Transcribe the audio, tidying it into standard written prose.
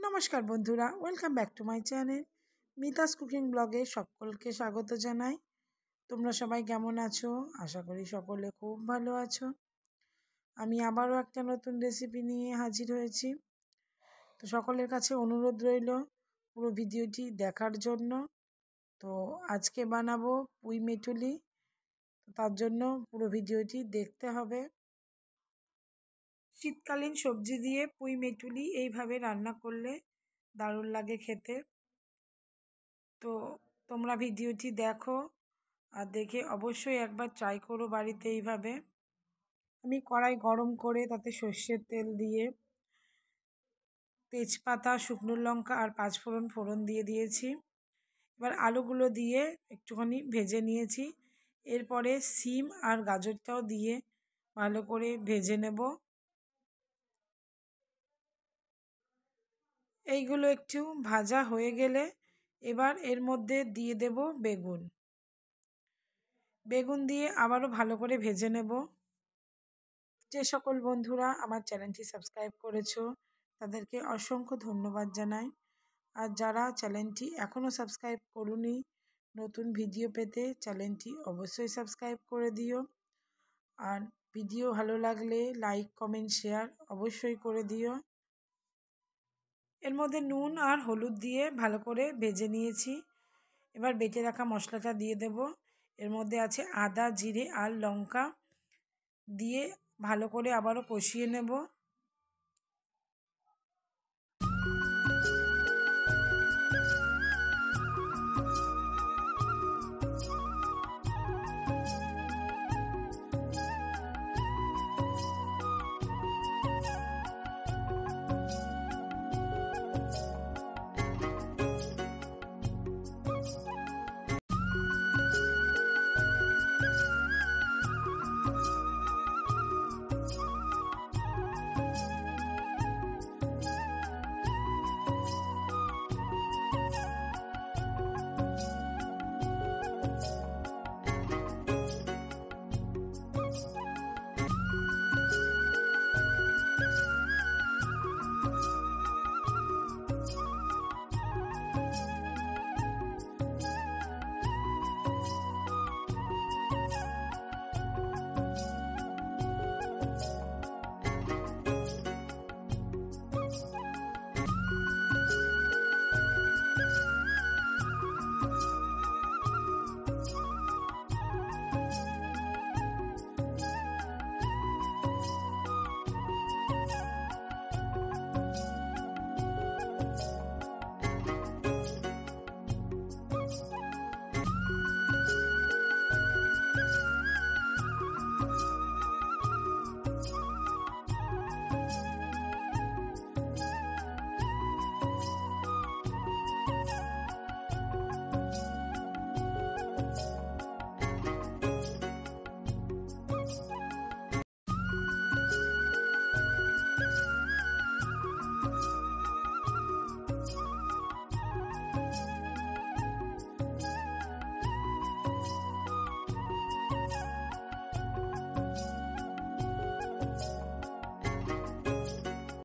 নমস্কার বন্ধুরা, welcome back to my channel Mita's cooking ব্লগে সকলকে স্বাগত জানাই। তোমরা সবাই কেমন আছো? আশা করি সকলে খুব ভালো আছো। আমি আবারও একটা নতুন রেসিপি নিয়ে হাজির হয়েছি। তো সকলের কাছে অনুরোধ রইল পুরো ভিডিওটি দেখার জন্য। তো আজকে বানাবো পুঁই মেটুলি, তার জন্য পুরো ভিডিওটি দেখতে হবে। শীতকালীন সবজি দিয়ে পুঁই মেটুলি এইভাবে রান্না করলে দারুণ লাগে খেতে। তো তোমরা ভিডিওটি দেখো আর দেখে অবশ্যই একবার ট্রাই করো বাড়িতে এইভাবে। আমি কড়াই গরম করে তাতে সর্ষের তেল দিয়ে তেজপাতা, শুকনো লঙ্কা আর পাঁচফোড়ন ফোড়ন দিয়ে দিয়েছি। এবার আলুগুলো দিয়ে একটুখানি ভেজে নিয়েছি। এরপরে সিম আর গাজরটাও দিয়ে ভালো করে ভেজে নেব। এইগুলো একটু ভাজা হয়ে গেলে এবার এর মধ্যে দিয়ে দেব বেগুন। বেগুন দিয়ে আবারও ভালো করে ভেজে নেব। যে সকল বন্ধুরা আমার চ্যানেলটি সাবস্ক্রাইব করেছো তাদেরকে অসংখ্য ধন্যবাদ জানাই। আর যারা চ্যানেলটি এখনও সাবস্ক্রাইব করোনি, নতুন ভিডিও পেতে চ্যানেলটি অবশ্যই সাবস্ক্রাইব করে দিও। আর ভিডিও ভালো লাগলে লাইক, কমেন্ট, শেয়ার অবশ্যই করে দিও। এর মধ্যে নুন আর হলুদ দিয়ে ভালো করে ভেজে নিয়েছি। এবার বেটে রাখা মশলাটা দিয়ে দেব। এর মধ্যে আছে আদা, জিরে আর লঙ্কা দিয়ে ভালো করে আবারও কষিয়ে নেব।